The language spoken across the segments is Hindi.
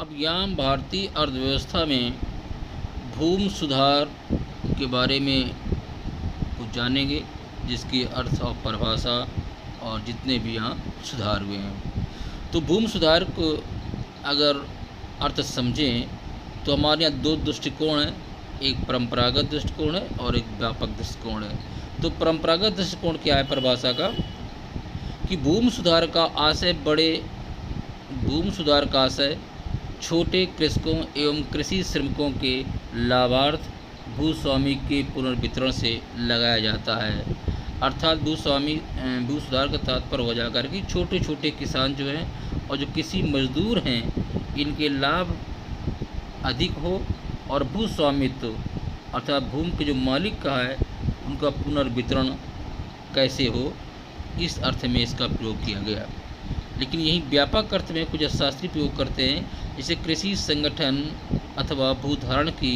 अब यहाँ हम भारतीय अर्थव्यवस्था में भूमि सुधार के बारे में कुछ जानेंगे, जिसकी अर्थ और परिभाषा और जितने भी यहाँ सुधार हुए हैं। तो भूमि सुधार को अगर अर्थ समझें तो हमारे यहाँ दो दृष्टिकोण हैं, एक परंपरागत दृष्टिकोण है और एक व्यापक दृष्टिकोण है। तो परंपरागत दृष्टिकोण क्या है परिभाषा का, कि भूमि सुधार का आशय छोटे कृषकों एवं कृषि श्रमिकों के लाभार्थ भूस्वामी के पुनर्वितरण से लगाया जाता है। अर्थात भू सुधार का तात्पर्य हो जाकर कि छोटे छोटे किसान जो हैं और जो कृषि मजदूर हैं, इनके लाभ अधिक हो और भू स्वामित्व अर्थात भूमि के जो मालिक का है उनका पुनर्वितरण कैसे हो, इस अर्थ में इसका प्रयोग किया गया। लेकिन यही व्यापक अर्थ में कुछ अर्थशास्त्री प्रयोग करते हैं, जैसे कृषि संगठन अथवा भूधारण की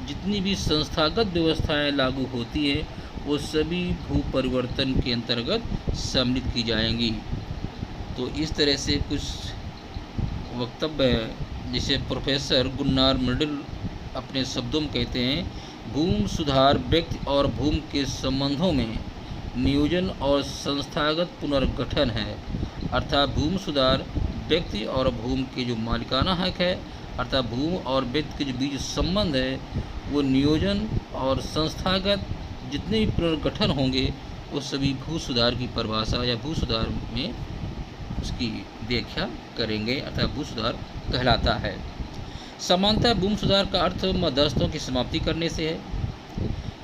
जितनी भी संस्थागत व्यवस्थाएं लागू होती है वो सभी भू परिवर्तन के अंतर्गत सम्मिलित की जाएंगी। तो इस तरह से कुछ वक्तव्य है, जिसे प्रोफेसर गुन्नार मिडिल अपने शब्दों में कहते हैं, भूमि सुधार व्यक्ति और भूमि के संबंधों में नियोजन और संस्थागत पुनर्गठन है। अर्थात भूमि सुधार व्यक्ति और भूमि के जो मालिकाना हक है, अर्थात भूमि और व्यक्ति के जो बीच संबंध है, वो नियोजन और संस्थागत जितने भी पुनर्गठन होंगे वो सभी भू सुधार की परिभाषा या भू सुधार में उसकी व्याख्या करेंगे, अर्थात भू सुधार कहलाता है। सामान्यतः भूमि सुधार का अर्थ मध्यस्थों की समाप्ति करने से है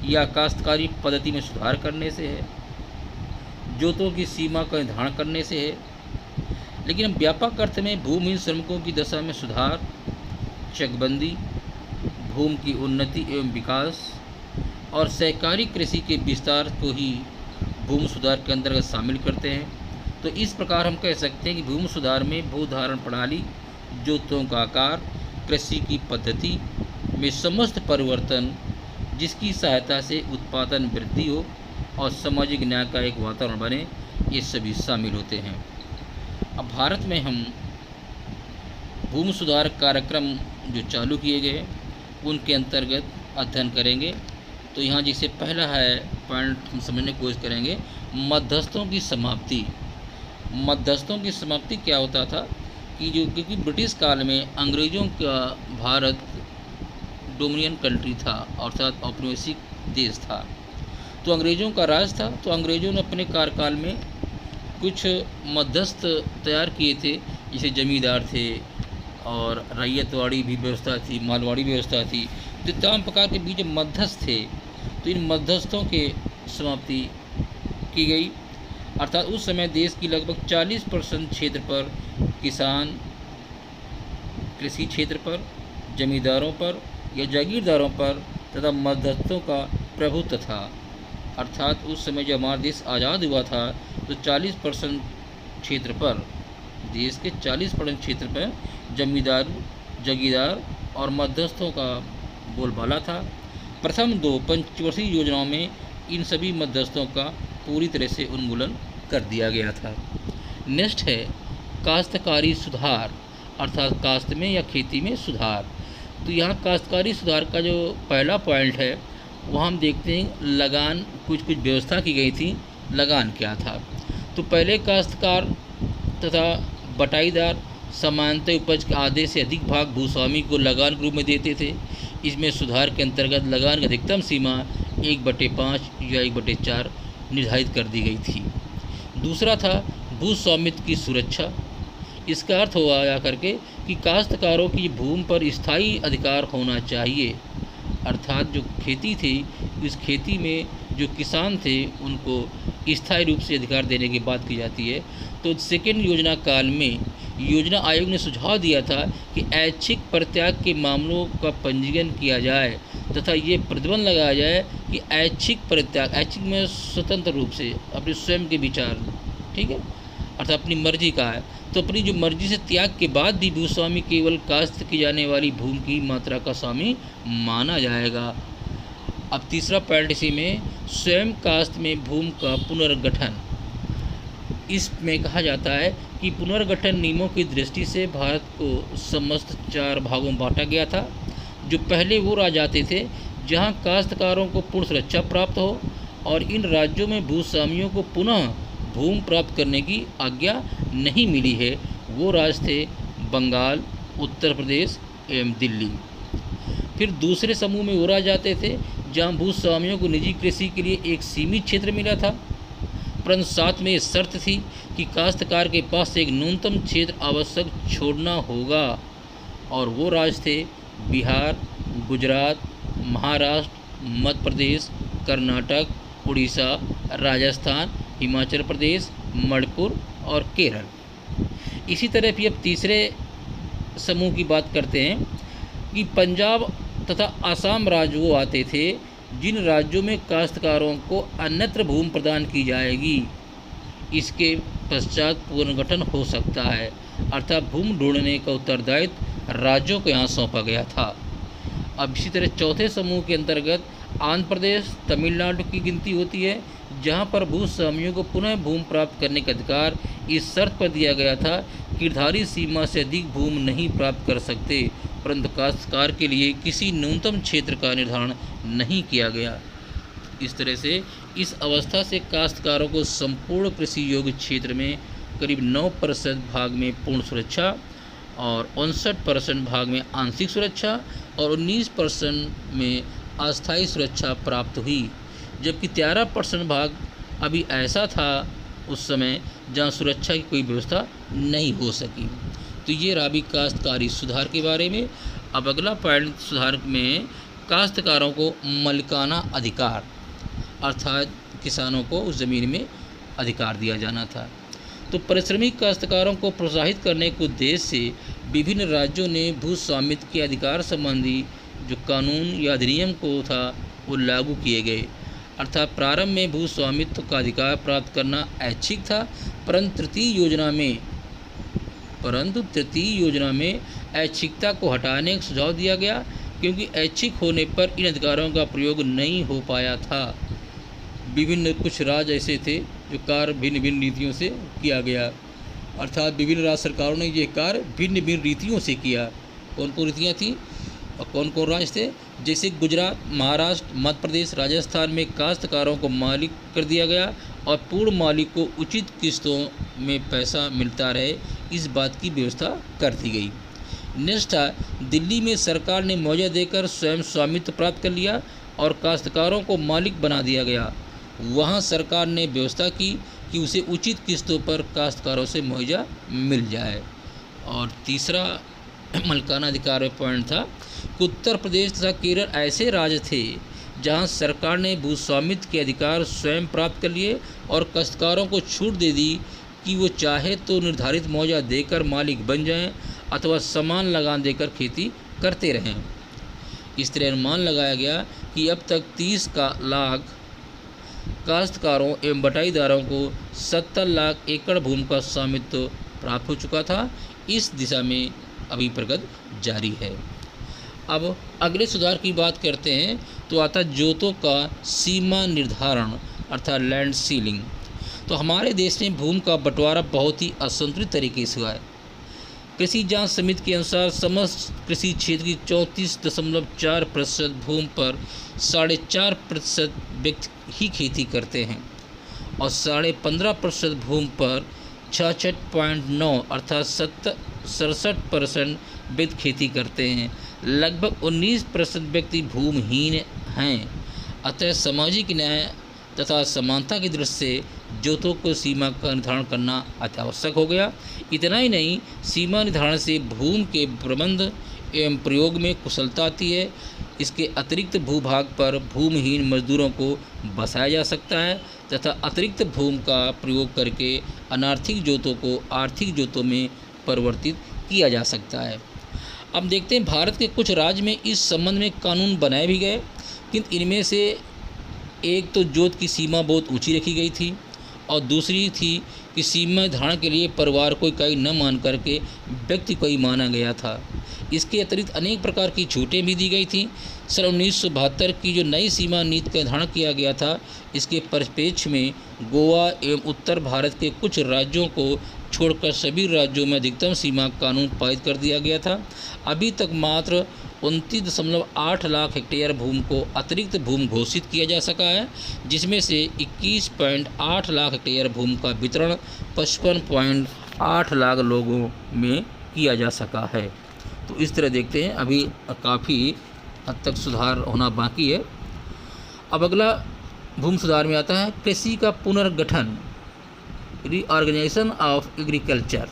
या काश्तकारी पद्धति में सुधार करने से है, जोतों की सीमा का निर्धारण करने से है। लेकिन व्यापक अर्थ में भूमिहीन श्रमिकों की दशा में सुधार, चकबंदी, भूमि की उन्नति एवं विकास और सहकारी कृषि के विस्तार को ही भूमि सुधार के अंतर्गत शामिल करते हैं। तो इस प्रकार हम कह सकते हैं कि भूमि सुधार में भूधारण प्रणाली, जोतों का आकार, कृषि की पद्धति में समस्त परिवर्तन जिसकी सहायता से उत्पादन वृद्धि हो और सामाजिक न्याय का एक वातावरण बने, ये सभी शामिल होते हैं। अब भारत में हम भूमि सुधार कार्यक्रम जो चालू किए गए उनके अंतर्गत अध्ययन करेंगे। तो यहाँ जैसे पहला है पॉइंट हम समझने की कोशिश करेंगे, मध्यस्थों की समाप्ति। मध्यस्थों की समाप्ति क्या होता था कि क्योंकि ब्रिटिश काल में अंग्रेज़ों का भारत डोमिनियन कंट्री था, अर्थात औपनिवेशिक देश था, तो अंग्रेज़ों का राज था। तो अंग्रेज़ों ने अपने कार्यकाल में कुछ मध्यस्थ तैयार किए थे, जैसे जमींदार थे और रैयतवाड़ी भी व्यवस्था थी, मालवाड़ी व्यवस्था थी। तो तमाम प्रकार के बीच मध्यस्थ थे, तो इन मध्यस्थों के समाप्ति की गई। अर्थात उस समय देश की लगभग 40% क्षेत्र पर किसान कृषि क्षेत्र पर, जमींदारों पर या जागीरदारों पर तथा मध्यस्थों का प्रभुत्व था। अर्थात उस समय जब हमारा देश आज़ाद हुआ था तो 40% क्षेत्र पर, देश के 40% क्षेत्र पर जमींदार, जागीरदार और मध्यस्थों का बोलबाला था। प्रथम 2 पंचवर्षीय योजनाओं में इन सभी मध्यस्थों का पूरी तरह से उन्मूलन कर दिया गया था। नेक्स्ट है काश्तकारी सुधार, अर्थात काश्त में या खेती में सुधार। तो यहाँ काश्तकारी सुधार का जो पहला पॉइंट है वहाँ हम देखते हैं लगान, कुछ व्यवस्था की गई थी। लगान क्या था, तो पहले काश्तकार तथा बटाईदार समानतः उपज के आधे से अधिक भाग भूस्वामी को लगान के रूप में देते थे। इसमें सुधार के अंतर्गत लगान की अधिकतम सीमा 1/5 या 1/4 निर्धारित कर दी गई थी। दूसरा था भूस्वामित्व की सुरक्षा। इसका अर्थ हुआ या करके कि काश्तकारों की भूमि पर स्थायी अधिकार होना चाहिए, अर्थात जो खेती थी इस खेती में जो किसान थे उनको स्थायी रूप से अधिकार देने की बात की जाती है। तो सेकेंड योजना काल में योजना आयोग ने सुझाव दिया था कि ऐच्छिक परित्याग के मामलों का पंजीयन किया जाए तथा ये प्रतिबंध लगाया जाए कि ऐच्छिक परित्याग, ऐच्छिक में स्वतंत्र रूप से अपने स्वयं के विचार, ठीक है, अर्थात अपनी मर्जी का है, तो अपनी जो मर्जी से त्याग के बाद भी भूस्वामी केवल काश्त की जाने वाली भूमि की मात्रा का स्वामी माना जाएगा। अब तीसरा पॉइंट इसी में स्वयं काश्त में भूमि का पुनर्गठन। इसमें कहा जाता है कि पुनर्गठन नियमों की दृष्टि से भारत को समस्त 4 भागों में बांटा गया था। जो पहले वो राज्य आते थे जहां काश्तकारों को पूर्ण सुरक्षा प्राप्त हो और इन राज्यों में भूस्वामियों को पुनः भूमि प्राप्त करने की आज्ञा नहीं मिली है, वो राज्य थे बंगाल, उत्तर प्रदेश एवं दिल्ली। फिर दूसरे समूह में वो राज्य आते थे जहां भूस्वामियों को निजी कृषि के लिए एक सीमित क्षेत्र मिला था, परंतु साथ में ये शर्त थी कि काश्तकार के पास एक न्यूनतम क्षेत्र आवश्यक छोड़ना होगा, और वो राज्य थे बिहार, गुजरात, महाराष्ट्र, मध्य प्रदेश, कर्नाटक, उड़ीसा, राजस्थान, हिमाचल प्रदेश, मणिपुर और केरल। इसी तरह फिर अब तीसरे समूह की बात करते हैं कि पंजाब तथा असम राज्य वो आते थे जिन राज्यों में काश्तकारों को अन्यत्र भूमि प्रदान की जाएगी। इसके पश्चात पुनर्गठन हो सकता है, अर्थात भूमि ढूंढने का उत्तरदायित्व राज्यों को यहाँ सौंपा गया था। अब इसी तरह चौथे समूह के अंतर्गत आंध्र प्रदेश, तमिलनाडु की गिनती होती है, जहाँ पर भूस्वामियों को पुनः भूमि प्राप्त करने का अधिकार इस शर्त पर दिया गया था कि निर्धारित सीमा से अधिक भूमि नहीं प्राप्त कर सकते, परंतु काश्तकार के लिए किसी न्यूनतम क्षेत्र का निर्धारण नहीं किया गया। इस तरह से इस अवस्था से काश्तकारों को संपूर्ण कृषि योग्य क्षेत्र में करीब 9% भाग में पूर्ण सुरक्षा और 59% भाग में आंशिक सुरक्षा और 19% में अस्थायी सुरक्षा प्राप्त हुई, जबकि 13% भाग अभी ऐसा था उस समय जहां सुरक्षा की कोई व्यवस्था नहीं हो सकी। तो ये रहा भी काश्तकारी सुधार के बारे में। अब अगला पॉइंट सुधार में काश्तकारों को मालिकाना अधिकार, अर्थात किसानों को उस ज़मीन में अधिकार दिया जाना था। तो परिश्रमी काश्तकारों को प्रोत्साहित करने के उद्देश्य से विभिन्न राज्यों ने भूस्वामित्व के अधिकार संबंधी जो कानून या अधिनियम को था वो लागू किए गए। अर्थात प्रारंभ में भूस्वामित्व का अधिकार प्राप्त करना ऐच्छिक था, परंतु तृतीय योजना में ऐच्छिकता को हटाने का सुझाव दिया गया, क्योंकि ऐच्छिक होने पर इन अधिकारों का प्रयोग नहीं हो पाया था। विभिन्न कुछ राज्य ऐसे थे जो कार्य भिन्न भिन्न नीतियों से किया गया, अर्थात विभिन्न राज्य सरकारों ने ये कार्य भिन्न भिन्न रीतियों से किया। कौन कौन रीतियाँ थीं और कौन कौन राज्य थे? जैसे गुजरात, महाराष्ट्र, मध्य प्रदेश, राजस्थान में काश्तकारों को मालिक कर दिया गया और पूर्ण मालिक को उचित किस्तों में पैसा मिलता रहे, इस बात की व्यवस्था कर दी गई। नेक्स्ट था दिल्ली में सरकार ने मुआवजा देकर स्वयं स्वामित्व प्राप्त कर लिया और काश्तकारों को मालिक बना दिया गया। वहाँ सरकार ने व्यवस्था की कि उसे उचित किस्तों पर काश्तकारों से मुआवजा मिल जाए। और तीसरा मालिकाना अधिकार में पॉइंट था कि उत्तर प्रदेश तथा केरल ऐसे राज्य थे जहां सरकार ने भूस्वामित्व के अधिकार स्वयं प्राप्त कर लिए और काश्तकारों को छूट दे दी कि वो चाहे तो निर्धारित मुआवजा देकर मालिक बन जाएं अथवा समान लगान देकर खेती करते रहें। इस तरह अनुमान लगाया गया कि अब तक 30 लाख काश्तकारों एवं बटाईदारों को 70 लाख एकड़ भूमि का स्वामित्व प्राप्त हो चुका था। इस दिशा में अभी प्रगति जारी है। अब अगले सुधार की बात करते हैं तो आता जोतों का सीमा निर्धारण, अर्थात लैंड सीलिंग। तो हमारे देश में भूमि का बंटवारा बहुत ही असंतुलित तरीके से हुआ है। कृषि जांच समिति के अनुसार समस्त कृषि क्षेत्र की 34.4% भूमि पर 4.5% व्यक्ति ही खेती करते हैं और 15.5% भूमि पर 66.9 अर्थात 67% व्यक्ति खेती करते हैं। लगभग 19% व्यक्ति भूमिहीन हैं। अतः सामाजिक न्याय तथा समानता की दृष्टि से जोतों को सीमा का निर्धारण करना अत्यावश्यक हो गया। इतना ही नहीं, सीमा निर्धारण से भूमि के प्रबंध एवं प्रयोग में कुशलता आती है। इसके अतिरिक्त भूभाग पर भूमिहीन मजदूरों को बसाया जा सकता है तथा अतिरिक्त भूमि का प्रयोग करके अनार्थिक जोतों को आर्थिक जोतों में परिवर्तित किया जा सकता है। अब देखते हैं भारत के कुछ राज्य में इस संबंध में कानून बनाए भी गए, किंतु इनमें से एक तो जोत की सीमा बहुत ऊंची रखी गई थी और दूसरी थी कि सीमा धारण के लिए परिवार को इकाई न मान करके व्यक्ति को ही माना गया था। इसके अतिरिक्त अनेक प्रकार की छूटें भी दी गई थीं। सन 1972 की जो नई सीमा नीति का निर्धारण किया गया था, इसके परिप्रेक्ष्य में गोवा एवं उत्तर भारत के कुछ राज्यों को छोड़कर सभी राज्यों में अधिकतम सीमा कानून पारित कर दिया गया था। अभी तक मात्र 29.8 लाख हेक्टेयर भूमि को अतिरिक्त भूमि घोषित किया जा सका है, जिसमें से 21.8 लाख हेक्टेयर भूमि का वितरण 55.8 लाख लोगों में किया जा सका है। तो इस तरह देखते हैं अभी काफ़ी हद तक सुधार होना बाकी है। अब अगला भूमि सुधार में आता है कृषि का पुनर्गठन, रीऑर्गेनाइजेशन ऑफ एग्रीकल्चर।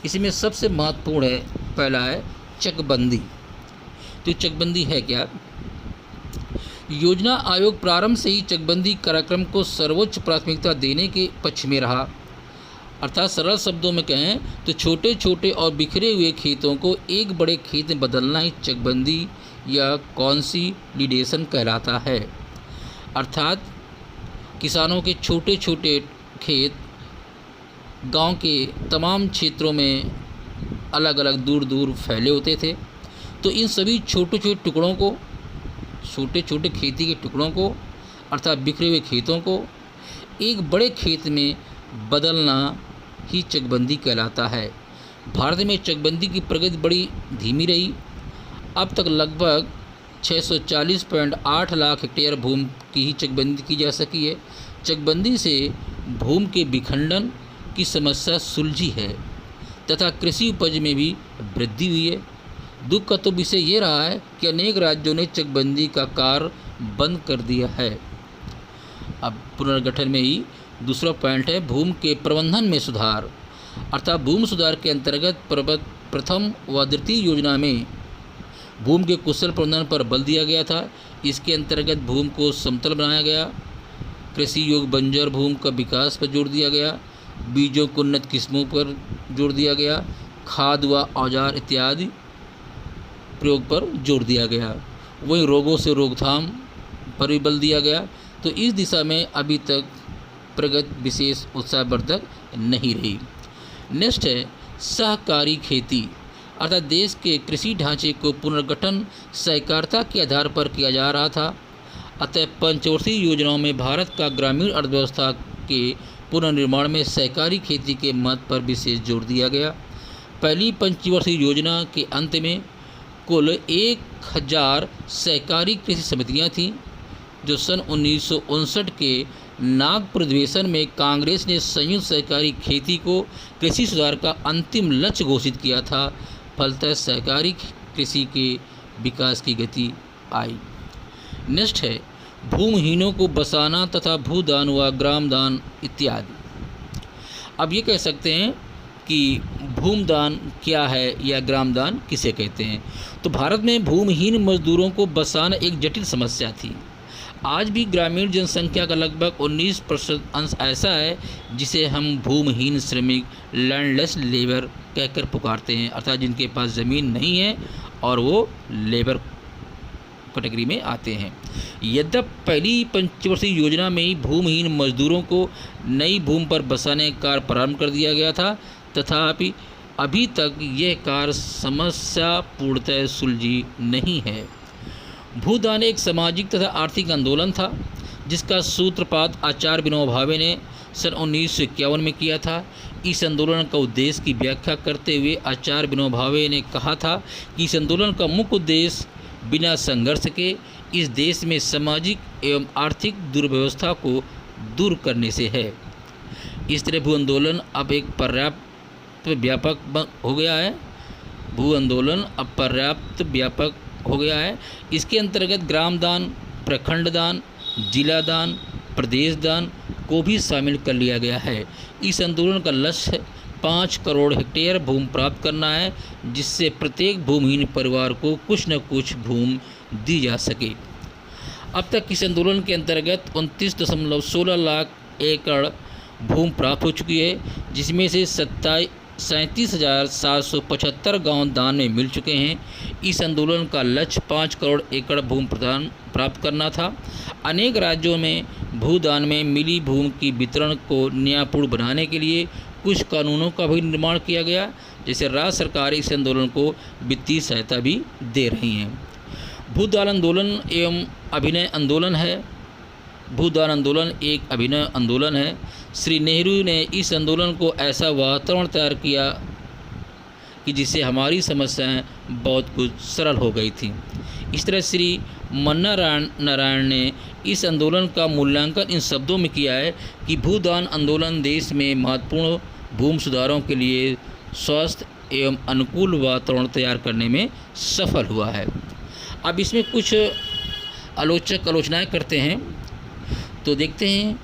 इसमें सबसे महत्वपूर्ण है, पहला है चकबंदी। तो चकबंदी है क्या? योजना आयोग प्रारंभ से ही चकबंदी कार्यक्रम को सर्वोच्च प्राथमिकता देने के पक्ष में रहा। अर्थात सरल शब्दों में कहें तो छोटे छोटे और बिखरे हुए खेतों को एक बड़े खेत में बदलना ही चकबंदी या कॉन्सोलिडेशन कहलाता है। अर्थात किसानों के छोटे छोटे खेत गांव के तमाम क्षेत्रों में अलग अलग दूर दूर फैले होते थे। तो इन सभी छोटे छोटे टुकड़ों को, छोटे छोटे खेती के टुकड़ों को अर्थात बिखरे हुए खेतों को एक बड़े खेत में बदलना ही चकबंदी कहलाता है। भारत में चकबंदी की प्रगति बड़ी धीमी रही। अब तक लगभग 640.8 लाख हेक्टेयर भूमि की ही चकबंदी की जा सकी है। चकबंदी से भूमि के विखंडन की समस्या सुलझी है तथा कृषि उपज में भी वृद्धि हुई है। दुख का तो विषय ये रहा है कि अनेक राज्यों ने चकबंदी का कार्य बंद कर दिया है। अब पुनर्गठन में ही दूसरा पॉइंट है भूमि के प्रबंधन में सुधार। अर्थात भूमि सुधार के अंतर्गत प्रथम व द्वितीय योजना में भूमि के कुशल प्रबंधन पर बल दिया गया था। इसके अंतर्गत भूमि को समतल बनाया गया, कृषि योग्य बंजर भूमि का विकास पर जोर दिया गया, बीजों को उन्नत किस्मों पर जोर दिया गया, खाद व औजार इत्यादि प्रयोग पर जोर दिया गया। वहीं रोगों से रोकथाम पर भी बल दिया गया। तो इस दिशा में अभी तक प्रगति विशेष उत्साहवर्धक नहीं रही। नेक्स्ट है सहकारी खेती। अर्थात देश के कृषि ढांचे को पुनर्गठन सहकारिता के आधार पर किया जा रहा था। अतः पंचवर्षीय योजनाओं में भारत का ग्रामीण अर्थव्यवस्था के पुनर्निर्माण में सहकारी खेती के महत्व पर विशेष जोर दिया गया। पहली पंचवर्षीय योजना के अंत में कुल 1000 सहकारी कृषि समितियां थीं, जो सन 1959 के नागपुर अधिवेशन में कांग्रेस ने संयुक्त सहकारी खेती को कृषि सुधार का अंतिम लक्ष्य घोषित किया था। फलतः सहकारी कृषि के विकास की गति आई। नेक्स्ट है भूमिहीनों को बसाना तथा भूदान व ग्रामदान इत्यादि। अब ये कह सकते हैं कि भूमदान क्या है या ग्रामदान किसे कहते हैं। तो भारत में भूमिहीन मजदूरों को बसाना एक जटिल समस्या थी। आज भी ग्रामीण जनसंख्या का लगभग 19% अंश ऐसा है जिसे हम भूमिहीन श्रमिक लैंडलेस लेबर कहकर पुकारते हैं। अर्थात जिनके पास ज़मीन नहीं है और वो लेबर कैटेगरी में आते हैं। यद्यपि पहली पंचवर्षीय योजना में ही भूमिहीन मजदूरों को नई भूमि पर बसाने का कार्य प्रारंभ कर दिया गया था, तथापि अभी तक यह कार्य समस्या पूर्णतः सुलझी नहीं है। भूदान एक सामाजिक तथा आर्थिक आंदोलन था जिसका सूत्रपात आचार्य विनोबा भावे ने सन 1951 में किया था। इस आंदोलन का उद्देश्य की व्याख्या करते हुए आचार्य विनोबा भावे ने कहा था कि इस आंदोलन का मुख्य उद्देश्य बिना संघर्ष के इस देश में सामाजिक एवं आर्थिक दुर्व्यवस्था को दूर करने से है। इस तरह भू आंदोलन अब एक पर्याप्त व्यापक हो गया है। भू आंदोलन अब पर्याप्त व्यापक हो गया है। इसके अंतर्गत ग्राम दान, प्रखंड दान, जिला दान, प्रदेश दान को भी शामिल कर लिया गया है। इस आंदोलन का लक्ष्य 5 करोड़ हेक्टेयर भूमि प्राप्त करना है, जिससे प्रत्येक भूमिहीन परिवार को कुछ न कुछ भूमि दी जा सके। अब तक इस आंदोलन के अंतर्गत 29.16 लाख एकड़ भूमि प्राप्त हो चुकी है, जिसमें से 37,775 गांव दान में मिल चुके हैं। इस आंदोलन का लक्ष्य 5 करोड़ एकड़ भूमि प्रदान प्राप्त करना था। अनेक राज्यों में भूदान में मिली भूमि की वितरण को न्यायपूर्ण बनाने के लिए कुछ कानूनों का भी निर्माण किया गया, जैसे राज्य सरकार इस आंदोलन को वित्तीय सहायता भी दे रही हैं। भूदान आंदोलन एवं अभिनय आंदोलन है। भूदान आंदोलन एक अभिनय आंदोलन है। श्री नेहरू ने इस आंदोलन को ऐसा वातावरण तैयार किया कि जिससे हमारी समस्याएं बहुत कुछ सरल हो गई थी। इस तरह श्री मन्ना नारायण ने इस आंदोलन का मूल्यांकन इन शब्दों में किया है कि भूदान आंदोलन देश में महत्वपूर्ण भूमि सुधारों के लिए स्वस्थ एवं अनुकूल वातावरण तैयार करने में सफल हुआ है। अब इसमें कुछ आलोचक आलोचनाएं करते हैं, तो देखते हैं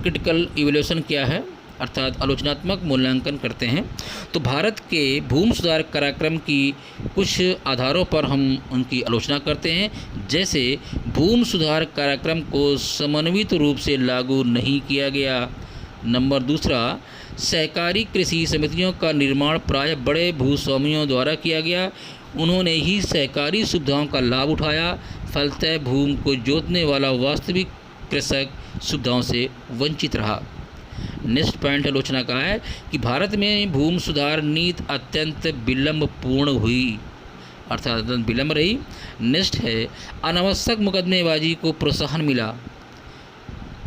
क्रिटिकल इवैल्यूएशन क्या है, अर्थात आलोचनात्मक मूल्यांकन करते हैं। तो भारत के भूमि सुधार कार्यक्रम की कुछ आधारों पर हम उनकी आलोचना करते हैं, जैसे भूमि सुधार कार्यक्रम को समन्वित रूप से लागू नहीं किया गया। नंबर दूसरा, सहकारी कृषि समितियों का निर्माण प्रायः बड़े भूस्वामियों द्वारा किया गया। उन्होंने ही सहकारी सुविधाओं का लाभ उठाया, फलतः भूमि को जोतने वाला वास्तविक कृषक सुविधाओं से वंचित रहा। नेक्स्ट पॉइंट आलोचना का है कि भारत में भूमि सुधार नीति अत्यंत विलंबपूर्ण हुई, अर्थात विलंब रही। नेक्स्ट है अनावश्यक मुकदमेबाजी को प्रोत्साहन मिला।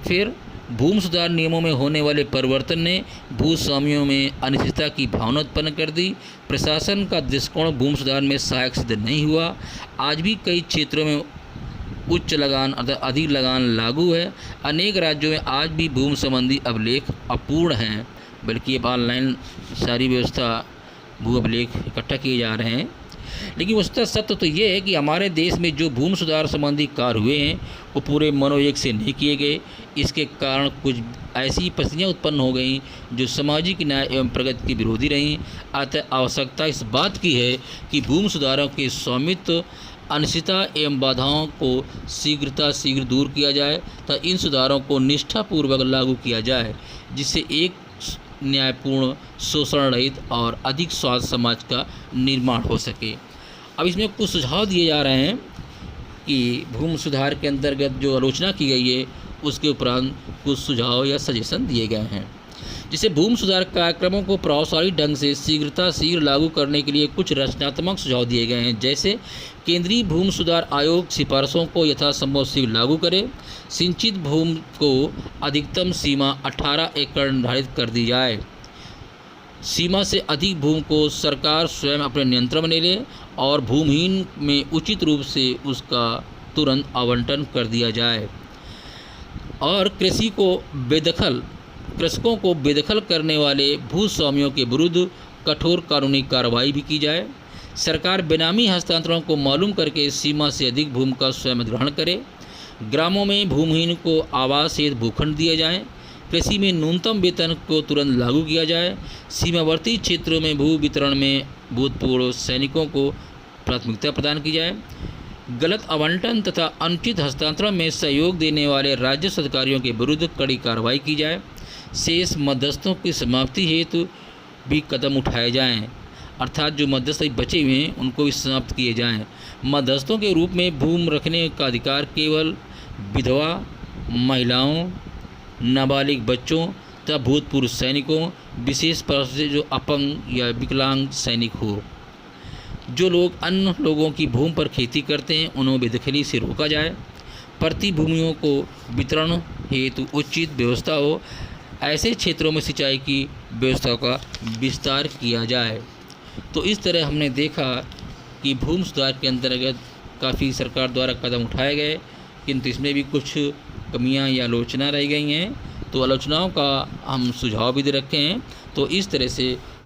फिर भूमि सुधार नियमों में होने वाले परिवर्तन ने भूस्वामियों में अनिश्चितता की भावना उत्पन्न कर दी। प्रशासन का दृष्टिकोण भूमि सुधार में सहायक सिद्ध नहीं हुआ। आज भी कई क्षेत्रों में उच्च लगान अर्थात अधिक लगान लागू है। अनेक राज्यों में आज भी भूमि संबंधी अभिलेख अपूर्ण हैं, बल्कि अब ऑनलाइन सारी व्यवस्था भू अभिलेख इकट्ठा किए जा रहे हैं। लेकिन वस्तुतः सत्य तो ये है कि हमारे देश में जो भूमि सुधार संबंधी कार्य हुए हैं वो पूरे मनोयोग से नहीं किए गए। इसके कारण कुछ ऐसी परिस्थितियाँ उत्पन्न हो गई जो सामाजिक न्याय एवं प्रगति की विरोधी रहीं। अतः आवश्यकता इस बात की है कि भूमि सुधारों के स्वामित्व अनिश्चितता एवं बाधाओं को शीघ्र दूर किया जाए तथा इन सुधारों को निष्ठापूर्वक लागू किया जाए, जिससे एक न्यायपूर्ण, शोषण रहित और अधिक स्वास्थ्य समाज का निर्माण हो सके। अब इसमें कुछ सुझाव दिए जा रहे हैं कि भूमि सुधार के अंतर्गत जो आलोचना की गई है उसके उपरांत कुछ सुझाव या सजेशन दिए गए हैं। जिसे भूमि सुधार कार्यक्रमों को प्रभावशाली ढंग से शीघ्र लागू करने के लिए कुछ रचनात्मक सुझाव दिए गए हैं, जैसे केंद्रीय भूमि सुधार आयोग सिफारिशों को यथासंभव शीघ्र लागू करे। सिंचित भूमि को अधिकतम सीमा 18 एकड़ निर्धारित कर दी जाए। सीमा से अधिक भूमि को सरकार स्वयं अपने नियंत्रण में ले और भूमिहीन में उचित रूप से उसका तुरंत आवंटन कर दिया जाए। और कृषकों को बेदखल करने वाले भूस्वामियों के विरुद्ध कठोर कानूनी कार्रवाई भी की जाए। सरकार बेनामी हस्तांतरण को मालूम करके सीमा से अधिक भूमि का स्वयं ग्रहण करे। ग्रामों में भूमिहीन को आवास सहित भूखंड दिए जाएँ। कृषि में न्यूनतम वेतन को तुरंत लागू किया जाए। सीमावर्ती क्षेत्रों में भू वितरण में भूतपूर्व सैनिकों को प्राथमिकता प्रदान की जाए। गलत आवंटन तथा अनुचित हस्तांतरण में सहयोग देने वाले राज्य अधिकारियों के विरुद्ध कड़ी कार्रवाई की जाए। शेष मध्यस्थों की समाप्ति हेतु भी कदम उठाए जाएं, अर्थात जो मध्यस्थ बचे हुए हैं उनको भी समाप्त किए जाएं। मध्यस्थों के रूप में भूमि रखने का अधिकार केवल विधवा, महिलाओं, नाबालिग बच्चों तथा भूतपूर्व सैनिकों, विशेष पर से जो अपंग या विकलांग सैनिक हो। जो लोग अन्य लोगों की भूमि पर खेती करते हैं उन्हें बेदखली से रोका जाए। प्रति भूमियों को वितरण हेतु उचित व्यवस्था हो। ऐसे क्षेत्रों में सिंचाई की व्यवस्था का विस्तार किया जाए। तो इस तरह हमने देखा कि भूमि सुधार के अंतर्गत काफ़ी सरकार द्वारा कदम उठाए गए, किंतु इसमें भी कुछ कमियां या आलोचना रह गई हैं। तो आलोचनाओं का हम सुझाव भी दे रखे हैं। तो इस तरह से